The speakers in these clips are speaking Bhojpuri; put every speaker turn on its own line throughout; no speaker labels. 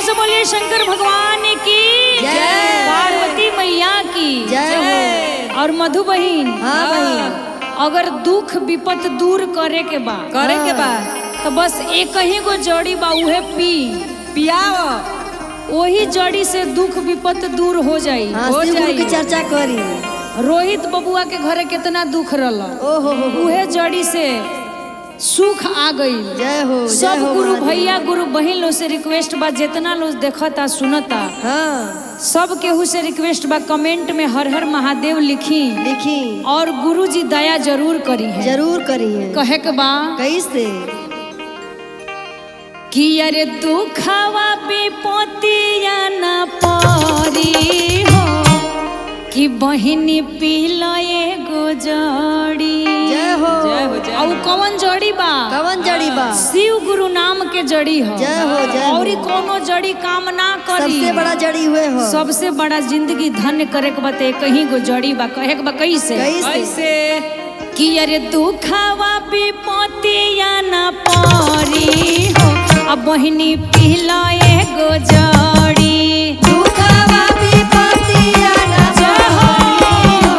से बोलिए शंकर भगवान की
जय,
पार्वती मैया की
जय।
और मधु बहन,
हाँ बहन,
अगर दुख विपत दूर करे के बा तो बस एक ही गो जड़ी बा, उहे पियाव। वही जड़ी से दुख विपत दूर हो जाई।
हो जाई की चर्चा करी।
रोहित बबुआ के घरे कितना दुख रहल, उहे जड़ी से सुख आ गई।
जय हो।
सब गुरु भैया गुरु बहन लोग से रिक्वेस्ट बा, जितना लोग देखता सुनता,
हाँ,
सब केहू से रिक्वेस्ट बा, कमेंट में हर हर महादेव लिखी और गुरु जी दया जरूर करी है,
जरूर करी है।
कहे के बा
कैसे
कि अरे दुखवा विपतिया न परी हो कि बहिनी पिला एगो जड़ी।
जय हो।
और कौन जड़ी बा?
कवन जड़ी बा?
शिव गुरु नाम के जड़ी हो।
जय हो, जय हो।
और कोनो जड़ी काम ना करी,
सबसे बड़ा जड़ी हुए हो।
सबसे बड़ा जिंदगी धन्य करे के बते कहीं गो जड़ी बा। कहे के बा कैसे? कि अरे दुखवा विपतिया न परी हो अब बहिनी पिला एगो जड़ी।
दुखवा विपतिया न परी हो,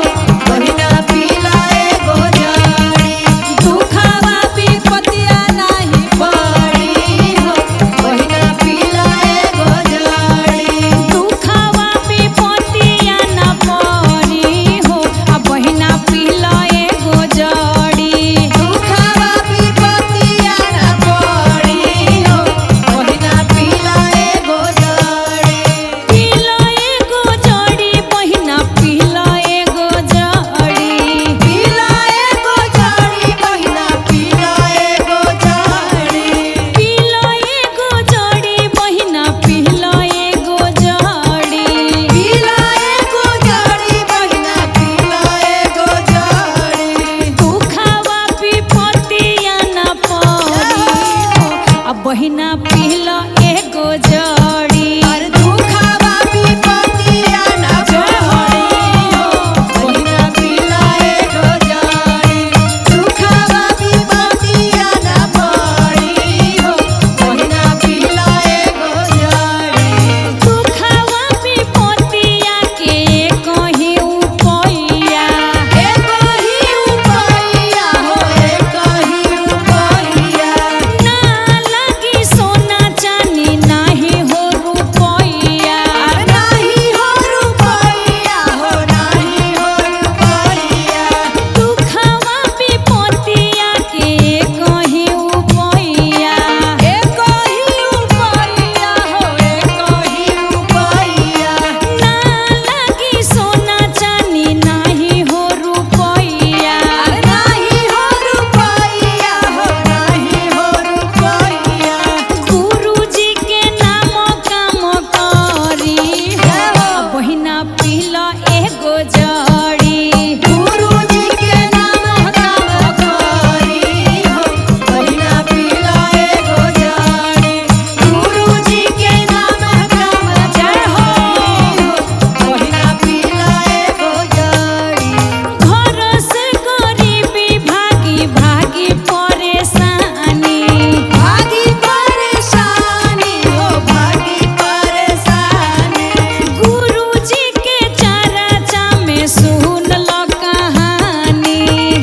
बहिना पिला एगो जड़ी।
दुखवा विपतिया नहीं
परी हो, बहिना पिला एगो जड़ी।
दुखवा विपतिया न परी हो अब बहिना पिला एगो जड़ी।
दुखवा विपतिया न परी हो, बहिना पिला एगो जड़ी।
पिला एगो जड़ी बहिना पिला एगो जड़ी।
पिला एगो जड़ी, बहिना पिला एगो जड़ी।
पिला एगो जड़ी बहिना पिला एगो जड़ी।
पिला एगो जड़ी, बहिना पिला एगो जड़ी।
दुखवा विपतिया न परी हो अब बहिना पिला एगो जड़ी।
अरे दुखवा विपतिया न परी हो, बहिना पिला एगो जड़ी। दुखवा विपतिया न परी हो, बहिना पिला एगो जड़ी।
दुखवा विपतिया के कहीं उपैया
एको ही उपैया हो, एको ही उपैया।
ना लगी सोना चांदी नाही हो रुपैया।
नाही हो रुपैया हो, नाही हो रुपैया।
दुखवा विपतिया के कहीं उपैया
एको ही उपैया हो, एको ही उपैया।
ना लगी सोना चांदी नाही हो रुपैया।
नाही हो रुपैया हो, नाही हो रुपैया।
गुरुजी के नाम काम करी अब बहिना पिला एगो जड़ी।
गुरुजी के नाम काम करी हो, बहिना पिला एगो जड़ी। गुरुजी के नाम काम करी हो, बहिना पिला एगो जड़ी।
घर से गरीबी भागी भागी परेशानी।
भागी परेशानी हो, भागी परेशानी।
गुरुजी के चर्चा में सुन लो कहानी।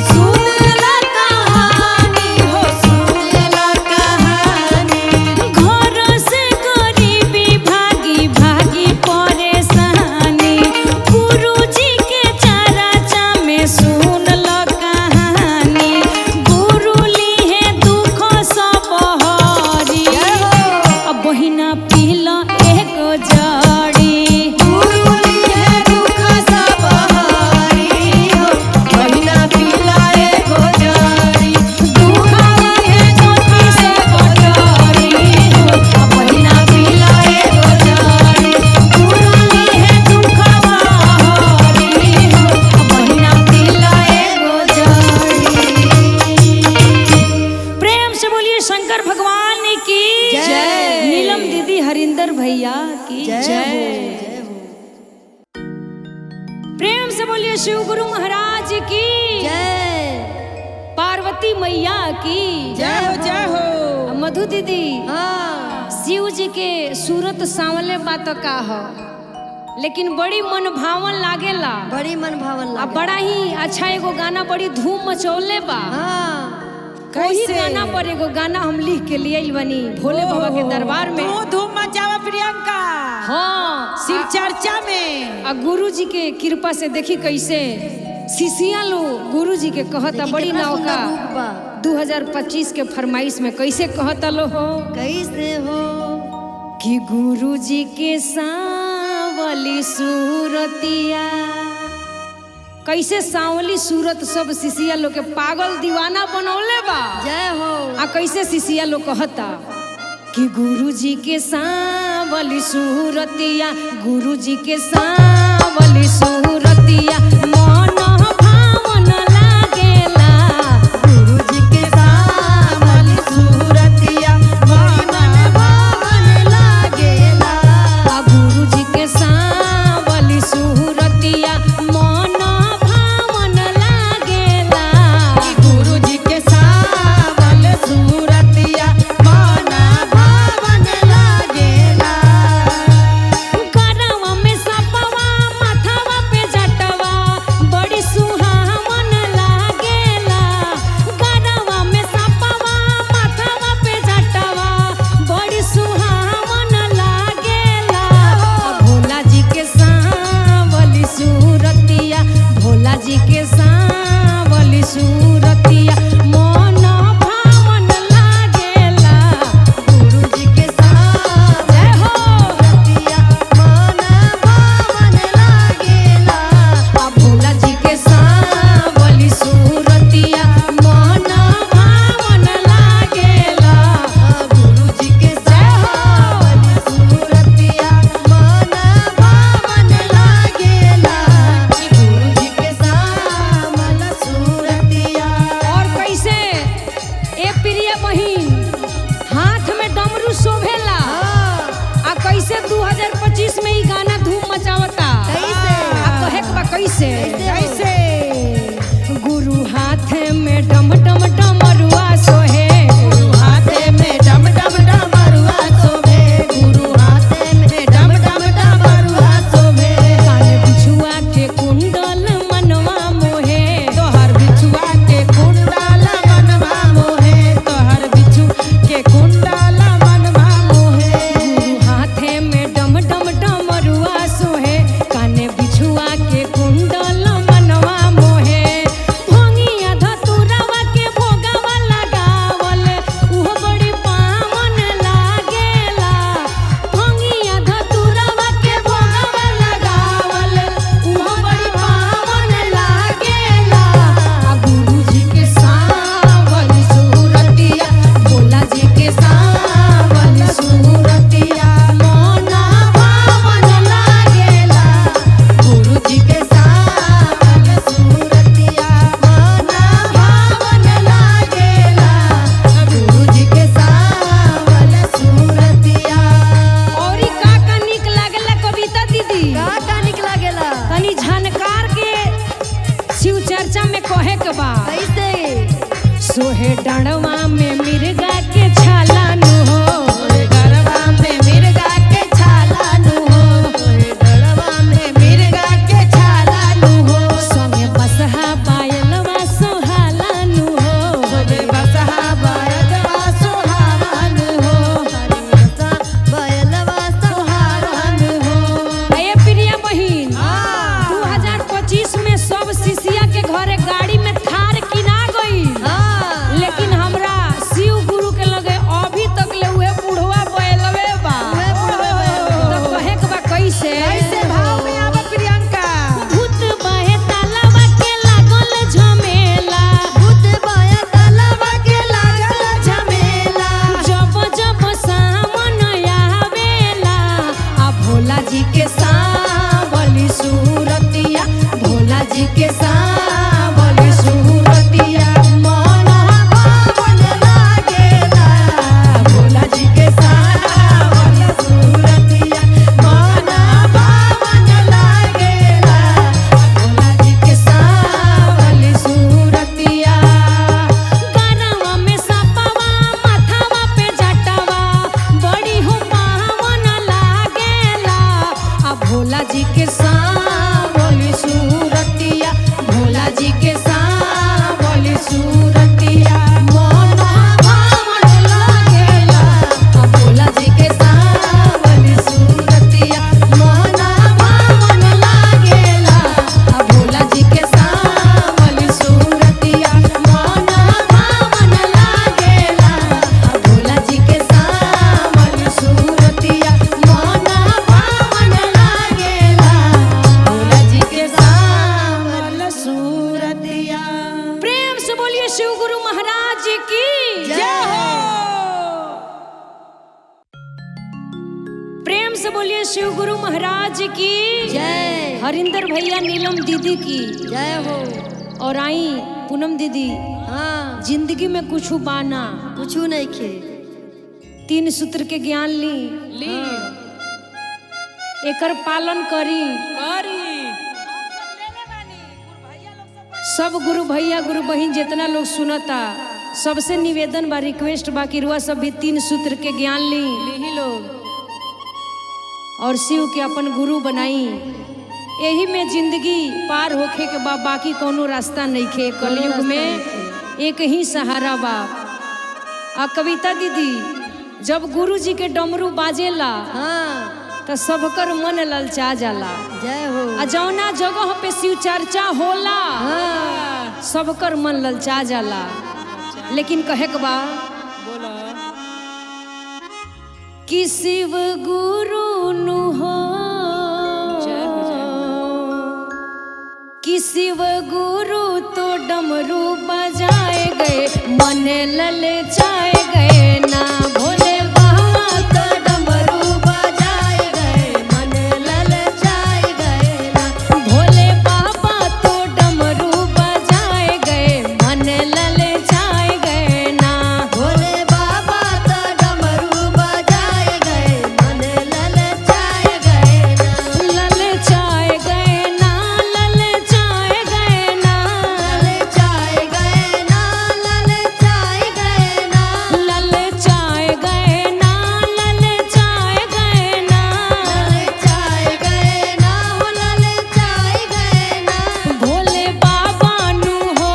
सुन ला कहानी हो, सुन ला कहानी।
घर से गरीबी भागी भागी परेशानी। गुरुजी के चर्चा में सुन लो कहानी। गुरु ली है दुख सब हरी अब बहिना पिला एगो जड़ी।
गुरुली है दुख सब हरी हो, बहिना पिला एगो जड़ी। दुखवा है दुख सब हरी हो, बहिना पिला एगो जड़ी। गुरुली है दुखवा हरी हो, बहिना पिला एगो जड़ी।
प्रेम से बोलिए शंकर भगवान की
जय।
नीलम दीदी हरिंदर भैया की
जय
प्रेम से बोलिए शिव गुरु महाराज की
जय।
पार्वती मैया की
जय हो, जय हो।
मधु दीदी
हाँ,
शिव जी के सूरत सांवले बात का हो, लेकिन बड़ी मन भावन लागेला,
बड़ी मन भावन
अब
लागे।
बड़ा ही अच्छा एगो गाना बड़ी धूम मचौले बा।
हाँ
वही गाना पर एगो गाना हम लिख के लिए बनी भोले बाबा के दरबार में।
तू धूम मचावा प्रियंका।
हाँ,
शिव चर्चा में
आ गुरु जी के कृपा से देखी कैसे शिष्या लोग गुरु जी के कहता बड़ी
कितना
नौका
सुंदर रूप बा।
2025 के फरमाइश में कैसे कहता लो हो
कैसे हो
कि गुरु जी के सांवली सूरतिया, कैसे सांवली सूरत सब शिष्या लोग के पागल दीवाना बनौले बा।
जय हो।
आ कैसे शिष्या लोग कहता कि गुरु जी के सांवली सूरतिया, गुरु जी के सांवली सूरतिया मन भावन लागेला।
गुरु जी के सांवली सूरतिया मन भावन लागेला।
आ गुरु जी के सांवली सूरतिया मन भावन लागेला।
गुरु जी के सांवल सूरतिया मन भावन लागेला।
गरवा में सपवा माथवा पे जटवा बड़ी सुहावन लागेला। गरवा में सपवा माथवा पे जटवा बड़ी सुहावन लागेला। भोला जी के सांवली सूरतिया, भोला जी के सांवली सूरतिया मन भावन लागेला।
गुरु जी के सांवल
जय हो।
सूरतिया मन भावन लागेला।
आ भोला जी के सांवली सूरतिया मन भावन लागेला।
गुरु जी के सांवल सूरतिया मन भावन लागेला। गुरु जी के सांवल सूरतिया।
और कैसे ए प्रिय बहिन हाथ में डमरू शोभेला। आ कैसे 2025 में ही गाना धूम मचावता।
कैसे?
आ कहे के बा कैसे
कैसे?
गुरु हाथ में डम डम डमरुआ सोहे।
गुरु हाथे में डम डम डमरुआ शोभे। गुरु हाथे में डम डम डमरुआ शोभे।
कान बिछुआ के कुंडल मनवा मोहे।
तोहर बिछुआ के कुंडल मनवा मोहे। तोहर बिछु के कुंडल मनवा मोहे।
गुरु हाथे में डम डम डमरुआ सोहे। काने बिछुआ के कुंडल मनवा से बोलिए शिव गुरु महाराज की
जय।
हरिंदर भैया, नीलम दीदी की
जय हो।
और आई पूनम दीदी।
हाँ,
जिंदगी में कुछ बाना,
कुछ नहीं खे।
3 सूत्र के ज्ञान ली, एकर पालन करी। सब गुरु भैया गुरु बहन जितना लोग सुनता, सबसे निवेदन बा, रिक्वेस्ट बा कि रुआ सब भी 3 सूत्र के ज्ञान ली लोग और शिव के अपन गुरु बनाई। यही में जिंदगी पार होखे के बा, बाकी कोनो रास्ता नहीं खे। कलयुग में एक ही सहारा बा। आ कविता दीदी, जब गुरु जी के डमरू बाजेला
हाँ,
तो सबकर मन ललचा जाला।
जय हो।
आ जौना जगह पे शिव चर्चा होला,
हाँ,
सबकर मन ललचा जाला। लेकिन कहे के बा कि शिव गुरु नु हो, कि शिव गुरु तो डमरू बजाए गए, मन ललचाए गए ना। भोले बाबा तो डमरू बजाए गए, मन ललचाए गए ना। भोले बाबा तो डमरू बजाए गए, मन ललचाए गए ना।
भोले बाबा तो डमरू बजाए गए, मन ललचाए गए ना।
ललचाए गए ना, ललचाए गए ना।
ललचाए गए ना, ललचाए गए ना।
ललचाए गए ना, ललचाए गए ना।
ललचाए गए ना, ललचाए गए ना।
भोले बाबा नु हो,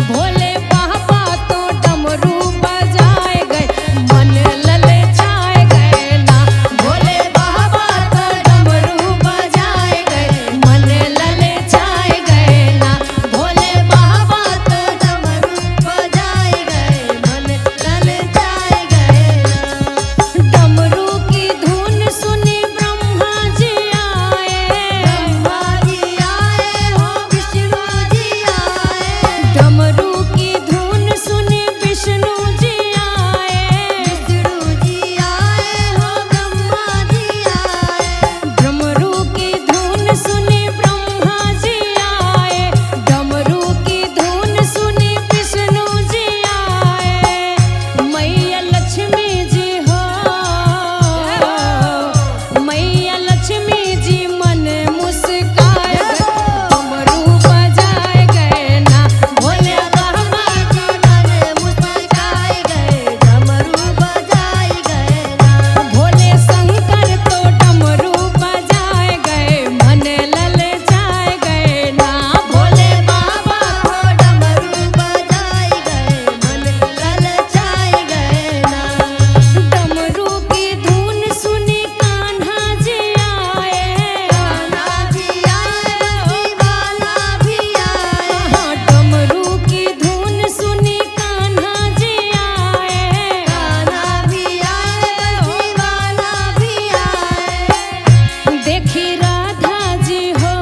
भोले बाबा तो डमरू बजाए गए, मन ललचाए गए ना। भोले बाबा तो डमरू बजाए गए, मन ललचाए गए ना। भोले बाबा तो
डमरू बजाए गए, मन ललचाए गए ना।
डमरू की धुन सुनी ब्रह्मा जी आए।
ब्रह्मा जी आए हो, विष्णु जी आए।
डमरू की धुन सुनी विष्णु जी आए।
विष्णु जी आए हो, ब्रह्मा जी आए।
डमरू की धुन सुनी ब्रह्मा जी आए। डमरू की धुन सुनी विष्णु जी आए। मैया लक्ष्मी जी हो, मैया लक्ष्मी जी मन मुस्काए गए, डमरू बजाए गए ना। भोले बाबा
जी मन मुस्काए गए, डमरू बजाए गए ना।
भोले शंकर तो डमरू बजाए गए, मन ललचाए गए ना। भोले बाबा
हो, डमरू बजाए गए, मन ललचाए गए ना।
डमरू की धुन सुनी कान्हा जी आए।
कान्हा जी आए, दीवाना भी आए।
हाँ, डमरू की धुन सुनी कान्हा जी आए।
कान्हा भी आए, दीवाना भी आए।
देखी राधा जी हो,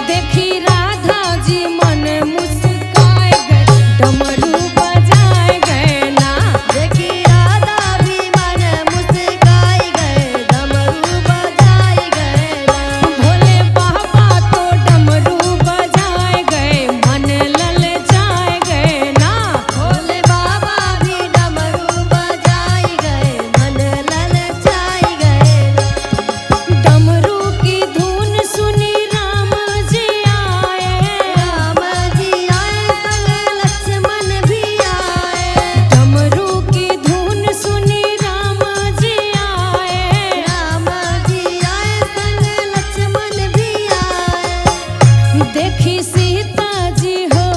देखी राधा जी मन मुस्काए गए, डमरू बजाए गए ना।
देखी राधा भी मन मुस्काए गए, डमरू बजाए गए ना।
भोले बाबा तो डमरू बजाए गए, मन ललचाए गए ना।
भोले बाबा भी डमरू बजाए गए, मन ललचाए गए ना।
डमरू की धुन सुनी राम जी आए।
राम जी आए, संग लक्ष्मण भी आए।
डमरू की धुन सुनी राम जी आए।
राम जी आए, संग लक्ष्मण भी आए।
देखी सीता जी हो,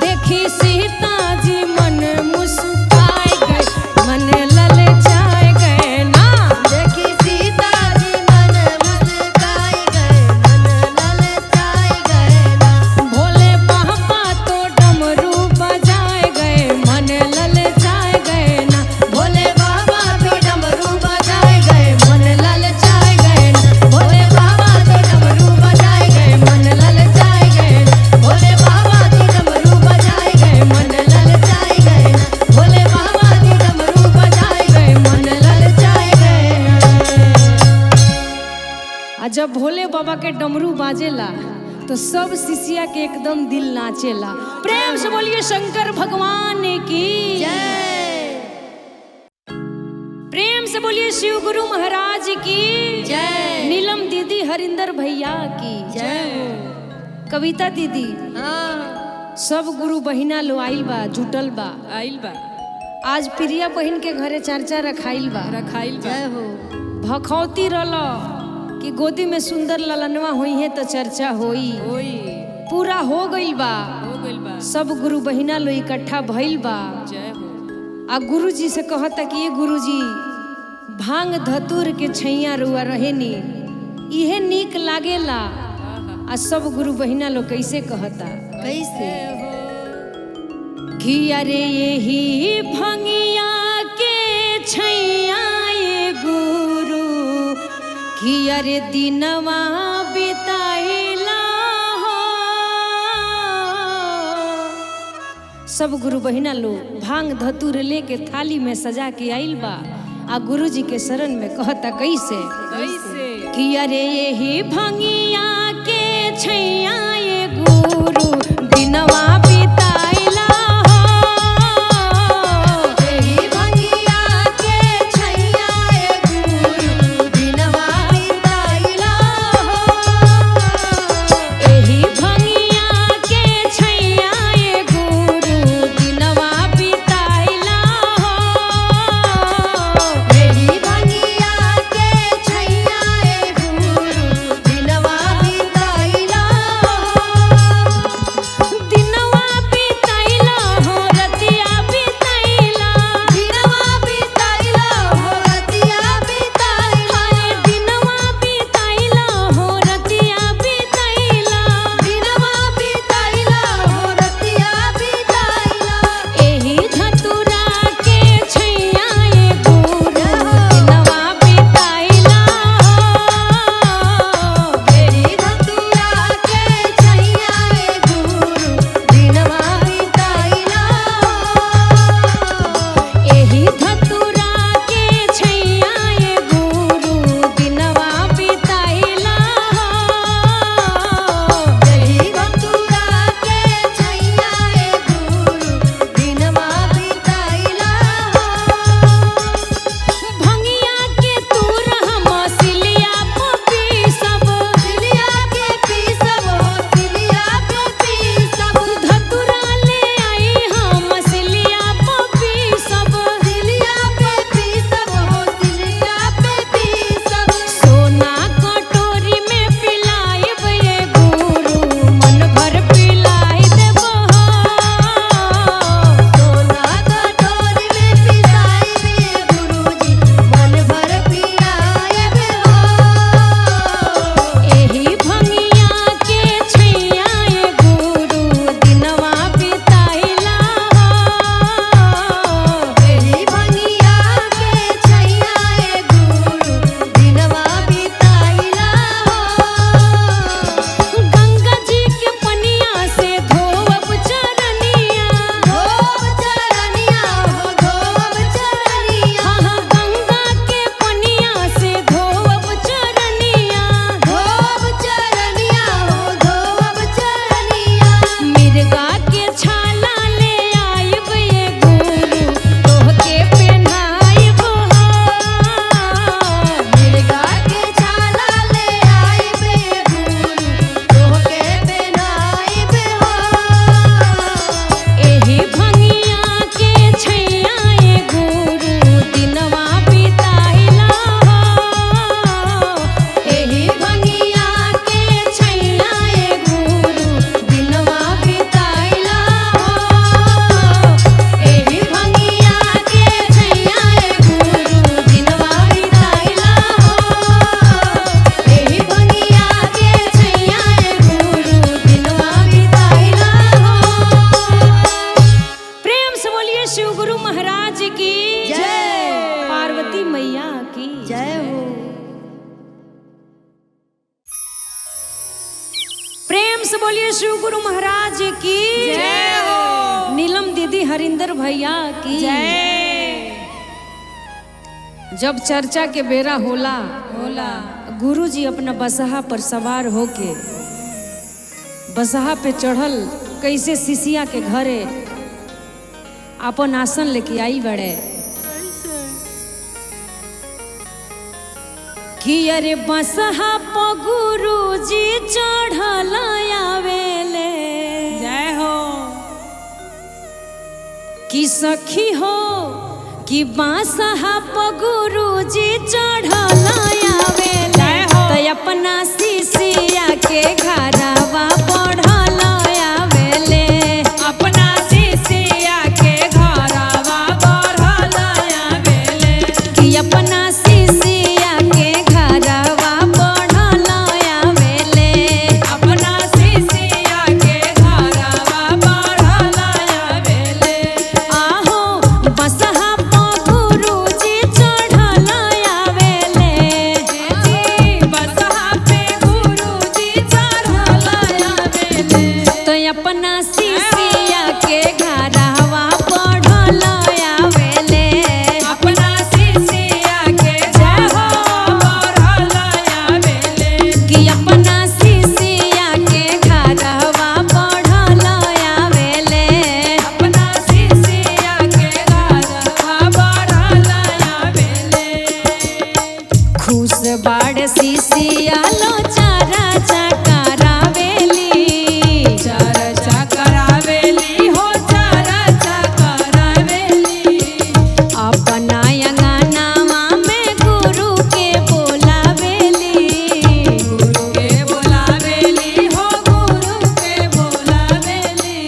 देखी सीता जी मन मुस्काए गए, मन ललचाए गए ना।
देखी सीता जी मन मुस्काए गए, मन ललचाए गए ना।
भोले बाबा तो डमरू बजाए गए, मन ललचाए गए ना। भोले बाबा तो डमरू बजाए गए, मन ललचाए गए ना। भोले बाबा तो डमरू बजाए गए, मन ललचाए गए ना। भोले बाबा तो डमरू बजाए गए, जब भोले बाबा के डमरू बाजेला तो सब शिष्या के एकदम दिल नाचेला। प्रेम से बोलिए शंकर भगवान की
जय।
प्रेम से बोलिए शिव गुरु महाराज की
जय।
नीलम दीदी हरिंदर भैया की
जय।
कविता दीदी
हाँ
सब गुरु बहिना लो आइल बा, जुटल बा।
आइल बा,
आज प्रिया बहन के घरे चर्चा रखाइल बा।
रखाइल बा।
जय हो।
भखौती रहलो कि गोदी में सुंदर ललनवा होई है तो चर्चा होई।
ओई
पूरा हो गइल बा।
हो गइल बा।
सब गुरु बहिना लो इकट्ठा भइल बा।
जय हो।
आ गुरु जी से कहता कि ये गुरु जी भांग धतूर के छैया रुआ रहेनी इहे नीक लागेला। आ सब गुरु बहिना लो कैसे कहता
कैसे?
कि अरे यही भंगिया के छैया ये गुरु कि अरे दिनवा बिताइला हो। सब गुरु बहिना लो भांग धतूर लेके थाली में सजा के आइल बा। आ गुरु जी के शरण में कहता कैसे
कैसे?
कि अरे यही भंगिया के छैया ये गुरु दिनवा बिताइला हो।
यही भंगिया के छैया ए गुरु दिनवा बिताइला हो।
यही भंगिया के छैया ये गुरु दिनवा बिताइला हो।
यही भंगिया के छैया ए गुरु दिनवा बिताइला
से बोलिए शिव गुरु महाराज की
जय हो।
नीलम दीदी हरिंदर भैया की
जय।
जब चर्चा के बेरा होला
होला
गुरुजी अपना बसहा पर सवार होके बसहा पे चढ़ल कैसे शिष्या के घरे अपन आसन लेके आई बड़े कि अरे बसहा प गुरुजी चढ़ल आवेले
जय हो
कि सखी हो कि बसहा प गुरुजी चढ़ल आवेले तो अपना शिष्या के घरवा पढ़ल आवेले
अपना शिष्या के घरवा पढ़ल आवेले
कि अपना शिष्या के घरवा पढ़ल आवेले
अपना शिष्या के घरवा पढ़ल आवेले
आहो बसहा प गुरुजी चढ़ल आवेले
जी बसहा पे गुरुजी चढ़ल आवेले
तो अपना शिष्या के घरवा पढ़ल आवेले
अपना शिष्या के घरवा पढ़ल आवेले
कि अपना शिष्या के घरवा पढ़ल आवेले
अपना शिष्या के घरवा पढ़ल आवेले
खुश बाड़ शिष्या लो चारा चकरावेली
चर्चा करावेली हो चर्चा करावेली
अपना अंगनावा में गुरु के बोलावेली
गुरु के बोलावेली हो गुरु के बोलावेली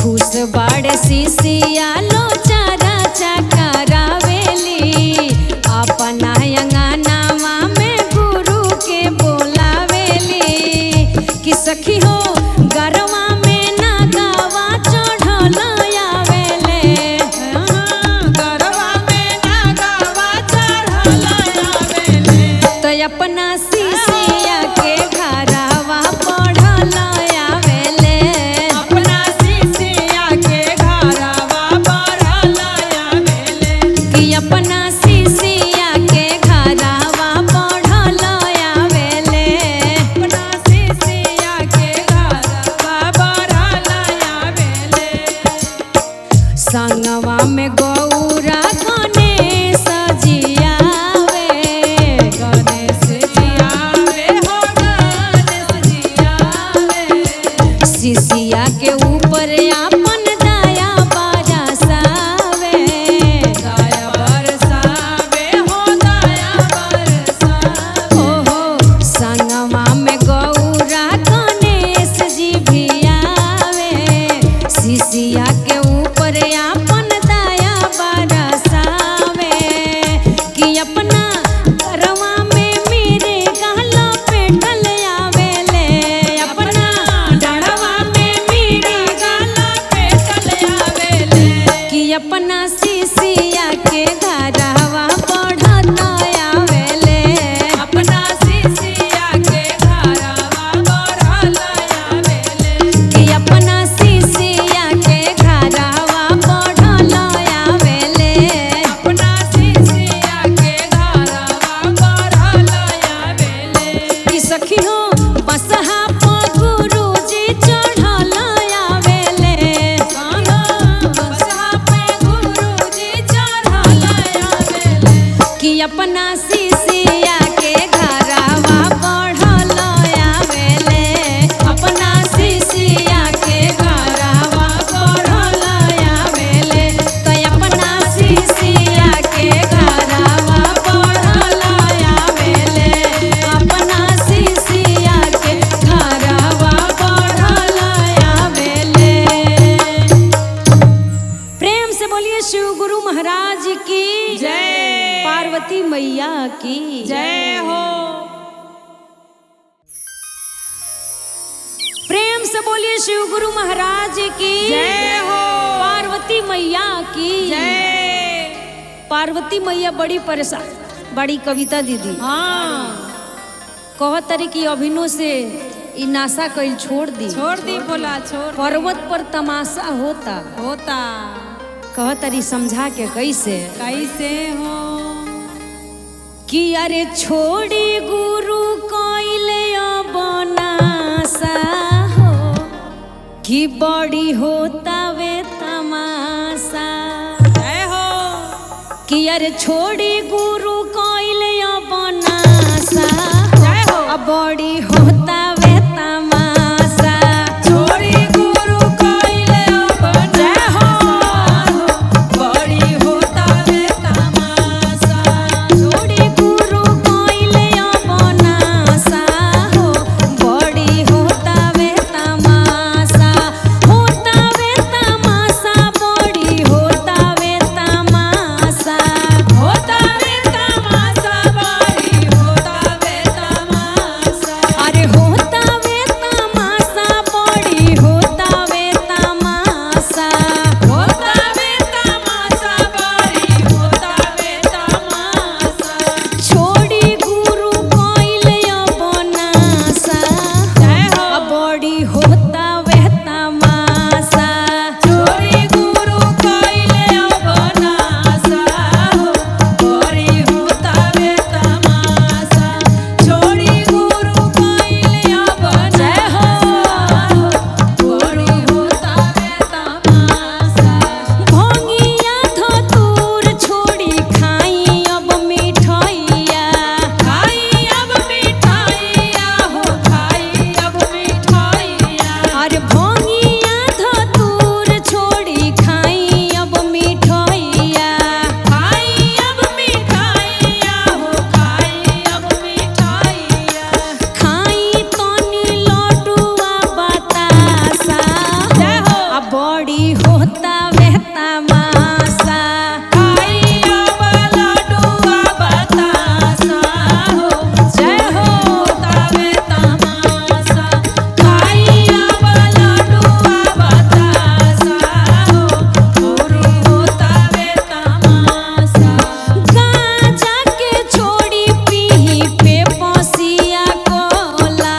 खुश बाड़ शिष्या लो चारा चकरावेली अपना अंगनावा में गुरु के बोलावेली कि सखी हो गरवा में ना गावा चढ़ल आवेले
गरवा में नागवा चढ़ल आवेले
तो अपना शिष्या के घरवा पढ़ल आवेले
अपना शिष्या के घरवा पढ़ल आवेले
कि अपना शिष्या के घरवा पढ़ल आवेले
अपना शिष्या के घरवा पढ़ल आवेले
संगवा में गौरा गणेश जियावे
गणेश जी आवे हो गणेश जी आवे
शिष्या के ऊपर अपन दया बरसावे
दया बरसावे हो दया बरसावे
ओहो संगवा में गौरा गणेश जी भी आवे शिष्या के ऊपर अपन दया बरसावे कि अपना घरवा में मेरे गहला पेटल आवेले अपना
डढ़वा में मेरे गला पेटल आवेले
कि अपना शिष्या के घरवा पढ़त आवेले
अपना शिष्या के घरवा पढ़ल आवेले
कि अपना शिष्या के घरवा पढ़ल आवेले
अपना शिष्या के घरवा पढ़ल आवेले
कि सखी हो बसहा प गुरुजी चढ़ल आवेले
बसहा पे गुरुजी चढ़ल आवेले
कि अपना शिष्या के घरवा पढ़ल आवेले अपना शिष्या के घरवा पढ़ल आवेले तो अपना शिष्या के घरवा पढ़ल आवेले अपना शिष्या के घरवा पढ़ल आवेले। प्रेम से बोलिए शिव गुरु महाराज की
जय
पार्वती मैया की
जय हो
प्रेम से बोलिए शिव गुरु महाराज की
जय हो
पार्वती मैया की
जय
पार्वती मैया बड़ी परेशान बड़ी कविता दीदी
हाँ
कहत तरी कि अभिनो से ई नासा कइल छोड़ दी
छोड़ दी बोला छोड़
पर्वत पर तमाशा होता
होता
कहत तरी समझा के कैसे
कैसे हो
कि अरे छोड़ी गुरु कोइले बनासा हो कि बड़ी होता वे तमाशा।
जय हो
कि अरे छोड़ी गुरु कोइले बनासा
जय हो
अब बड़ी होता वे तमाशा।
छोड़ी गुरु कोइले जय हो बड़ी होता वे तमाशा।
छोड़ी गुरु कोइले बनासा हो बड़ी होता वे तमाशा। होता वे तमाशा बड़ी होता वे तमाशा।
होता वे तमाशा बड़ी होता वे तमाशा।
अरे होता वे तमाशा बड़ी होता वे तमाशा।
होता वे तमाशा बड़ी होता वे तमाशा।
छोड़ी गुरु कोइले बनासा
जय हो
अब बड़ी होता वे तमाशा।
छोड़ी गुरु कोइले बनासा हो बड़ी होता वे तमाशा। छोड़ी गुरु कोइले बनासा हो बड़ी होता वे तमाशा।
भोंगिया धतूर छोड़ी खाई अब मिठाइया।
खाई अब मिठाइया हो खाई अब मिठाइया।
अरे भोंगिया धतूर छोड़ी खाई अब मिठाइया।
खाई अब मिठाइया हो खाई अब मिठाइया।
खाई तनी लड्डुआ बतासा
जय हो
अब बड़ी होता वे तमाशा।
खाई अब लड्डुआ बतासा हो जय हो होता वे तमाशा। खाई अब लड्डुआ बतासा हो बड़ी होता वे तमाशा।
गांजा के छोड़ी पीही पे पसिया कोला।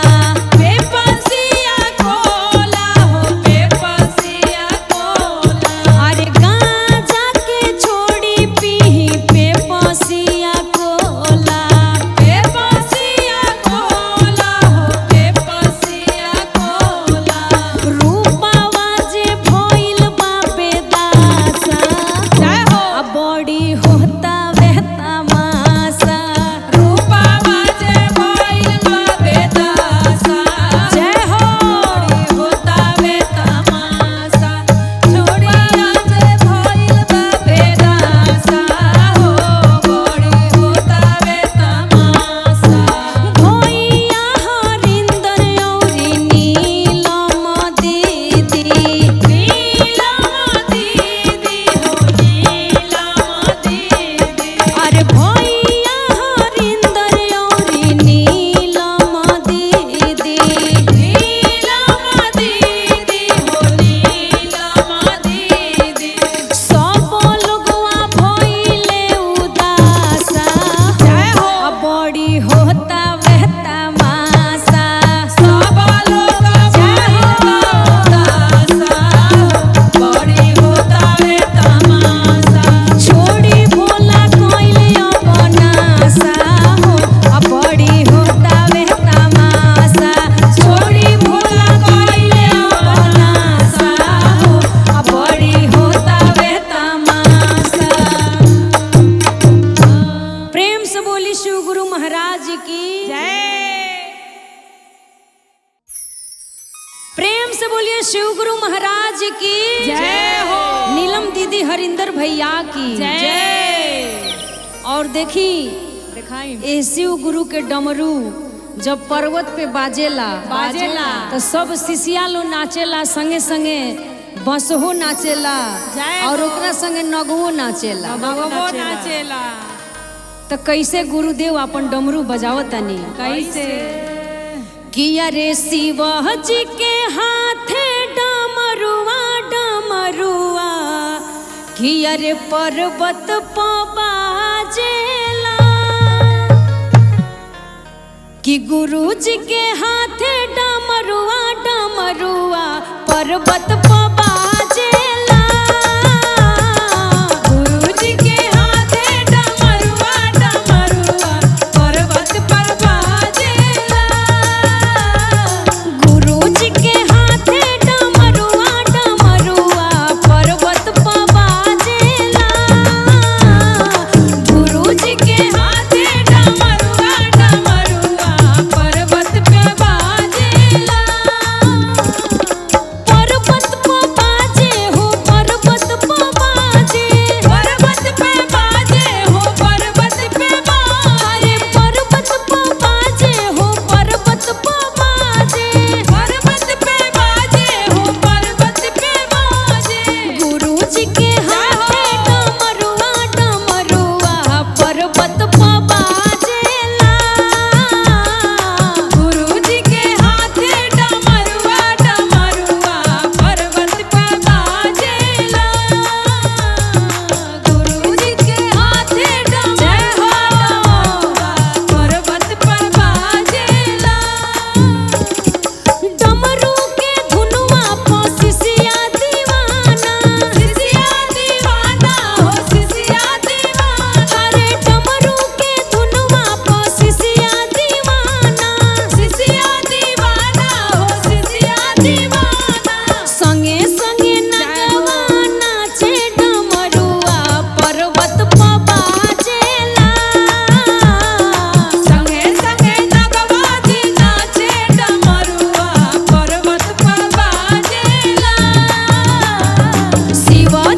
बेपसिया कोला हो बेपसिया कोला।
अरे गांजा के छोड़ी पीही पे पसिया कोला।
बेपसिया कोला हो बेपसिया कोला।
रूपावा जे भइल बा बेदासा
जय हो
अब बड़ी होता वे तमाशा।
रूपावा जे भइल बा बेदासा
जय हो
बड़ी होता वे तमाशा। छोड़िया जे भइल बा बेदासा हो बड़ी होता वे तमाशा।
भैया हरिंदर औरी नीलम दीदी।
नीलम दीदी हो नीलम दीदी।
अरे भैया हरिंदर औरी नीलम दीदी।
नीलम दीदी हो नीलम दीदी।
सब लोगवा भइले उदासा
जय हो
अब बड़ी होता वे तमाशा।
सब लोग भइल बा उदासा हो बड़ी होता वे तमाशा।
छोड़ी भोला कोइले बनासा हो अब बड़ी होता वे तमाशा।
छोड़ी भोला कोइले बनासा हो
अब बड़ी होता वे तमाशा। प्रेम से बोली शिव गुरु महाराज की
जय।
प्रेम से बोलिए शिव गुरु महाराज की
जय हो।
नीलम दीदी हरिंदर भैया की
जय।
और देखी
दिखाई
ए शिव गुरु के डमरू जब पर्वत पे बाजेला तो सब शिष्या लोग नाचेला संगे संगे बसहो नाचेला
जय
और
हो।
ओकरा संगे नगवो नाचेला।
भगवो नाचेला।
तो कैसे गुरुदेव अपन डमरू बजावतनी
कैसे
कि अरे शिव जी के हाथे डमरुआ डमरुआ कि अरे पर्वत प बाजेला। कि गुरु जी के हाथे डमरुआ डमरुआ पर्वत प बाजेला।
गुरु जी के हाथे डमरुआ डमरुआ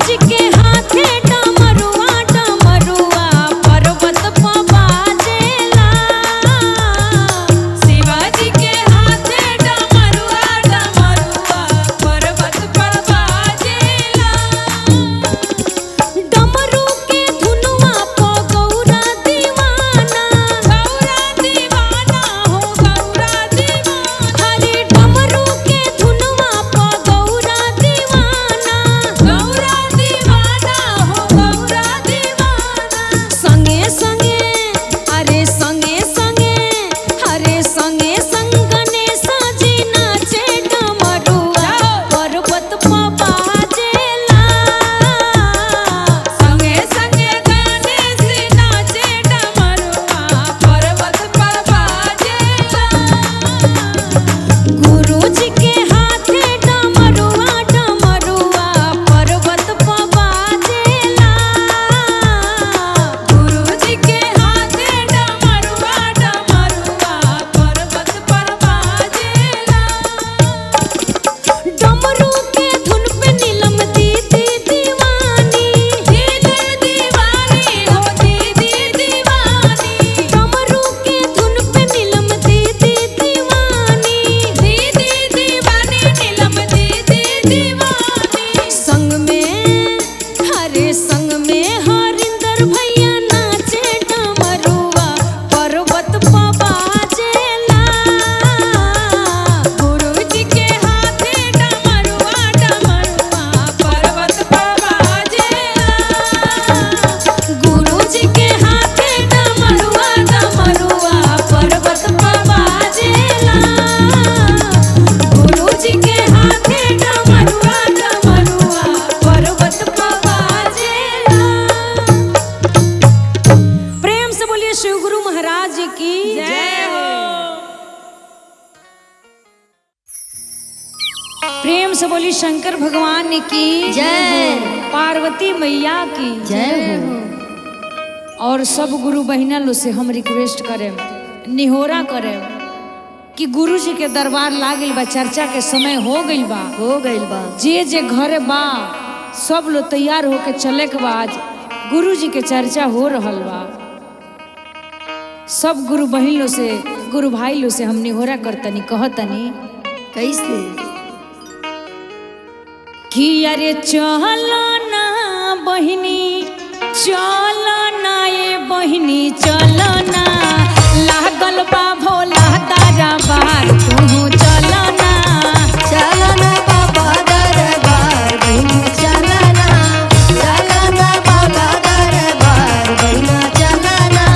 जी के हाथे डमरुआ डमरुआ पर्वत पर बाजेला।
शिवाजी के हाथे डमरुआ डमरुआ पर्वत पर बाजेला।
डमरू के धुनुआ प गौरा दीवाना,
गौरा दीवाना हो गौरा दीवाना।
हरे डमरू के धुनुआ प गौरा दीवाना,
गौरा दीवाना हो गौरा दीवाना।
संगे संगे अरे संगे संगे हरे संगे संग गणेश जी नाचे डमरुआ पर्वत पर बाजेला।
संगे संगे गणेश नाचे डमरुआ पर्वत पर बाजेला।
गुरु जी के हाथे डमरुआ डमरुआ पर्वत पर बाजेला।
गुरुजी के हाथे डमरुआ डमरुआ पर्वत पर बाजेला।
डमरू के धुन पे नीलम दीदी दीवानी,
दीदी दीवानी हो दीदी दीवानी।
डमरू के धुन पे नीलम दीदी दीवानी।
दीदी दीवानी नीलम दीदी दीवानी।
संग में हरे संग में हरिंदर भैया नाचे डमरुआ पर्वत पर बाजेला।
गुरुजी के हाथे डमरुआ डमरुआ पर्वत पर बाजेला।
गुरु जी के हाथे डमरुआ डमरुआ पर्वत पर बाजेला। गुरु जी के हाथे डमरुआ डमरुआ पर्वत पर बाजेला। प्रेम से बोलिए शिव गुरु महाराज की
जय हो।
प्रेम से बोली शंकर भगवान की
जय।
पार्वती मैया की
जय हो।
और सब गुरु बहिना लो से हम रिक्वेस्ट करें, निहोरा करें कि गुरु जी के दरबार लागल बा, चर्चा के समय हो गइल बा।
हो गइल बा।
जे जे घरे बा सब लोग तैयार होके चले के बाद गुरु जी के चर्चा हो रहल बा। सब गुरु बहिन लो से गुरु भाई लो से हम निहोरा करतनी कहतनी
कैसे?
कि अरे चलो ना बहिनी चलो ना ये बहिनी चलो ना, लागल बा भोला दरबार तू चलो ना।
चलो ना बाबा दरबार बहिना चलो ना। चलो ना बाबा दरबार बहिना चलो ना।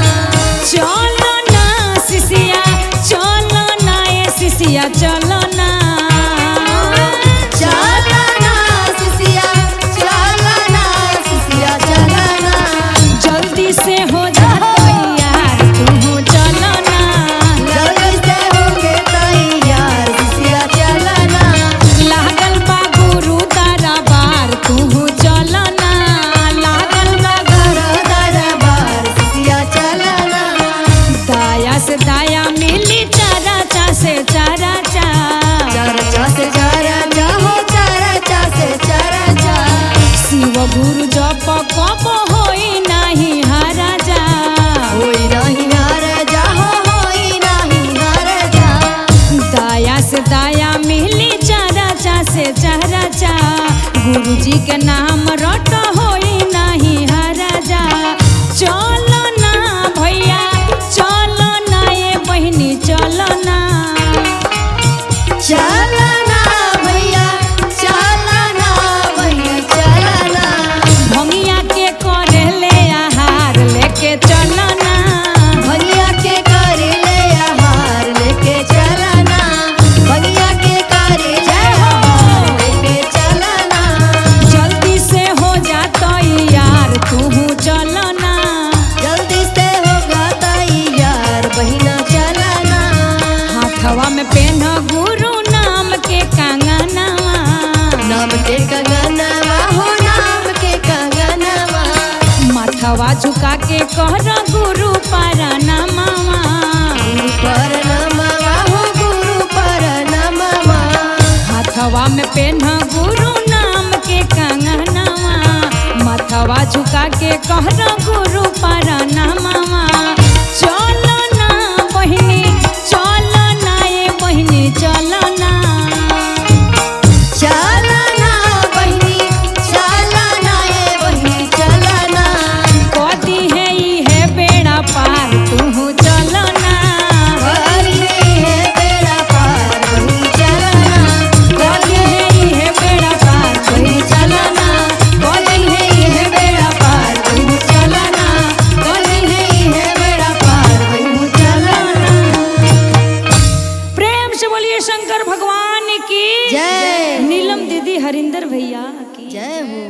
चलो ना शिष्या चलो ना ये शिष्या चलो ना।
चलो ना शिष्या चलो ना शिष्या चलो ना।
जल्दी से हो जा तैयार तू चलो ना।
जल्दी से हो के तैयार शिष्या चलो ना।
लागल बा गुरु दरबार तू चलो ना। लागल बा
दरबार शिष्या चलो ना।
दाया से दाया मिली चारा चा से चारा चा।
चरचा से चरचा हो चरचा से चरचा।
शिव गुरु जप कप होई नाही हारा जा।
होई नहीं हार जा हो होई नहीं हार जा।
दाया से दाया मिली चारा चा से चारा चा। गुरु जी के नाम रट होई नाही हारा जा। चलो ना भैया चलो ना ये बहिनी चलो ना।
चलो ना भैया चलो ना भैया चलो ना।
भंगिया के करे ले आहार लेके चलो ना।
भैया के करे ले आहार लेके चलो ना। भैया के करे ले आहार लेके चलो ना।
जल्दी से हो जा तैयार तू चलो ना।
जल्दी से होगा तैयार बहिना चलो ना।
हाथवा में पेन गुरु नाम के कंगनवा।
नाम के कंगनवा हो नाम के कंगनवा।
माथवा झुका के कहर गुरु परनामवा।
गुरु परनामवा हो गुरु परनामवा।
हाथवा में पेन गुरु नाम के कंगनवा। मथवा झुका के कहना गुरु पारा ना मामा चलो ना बहिनी चलो ना ये बहिनी चलो ना
चलना बहिनी चलना ये बहिनी चलना
कदी है ई है बेड़ा पार तू चलो ना
कदी है बेड़ा पार बहिनी चलना
कदी है ई है बेड़ा पार
बहिनी चलना
कदी है ई है बेड़ा पार
बहिनी चलना
कदी है ई है बेड़ा
पार बहिनी चलना।
प्रेम से बोलिए शंकर भगवान की
जय।
नीलम दीदी हरिंदर भैया की
जय हो।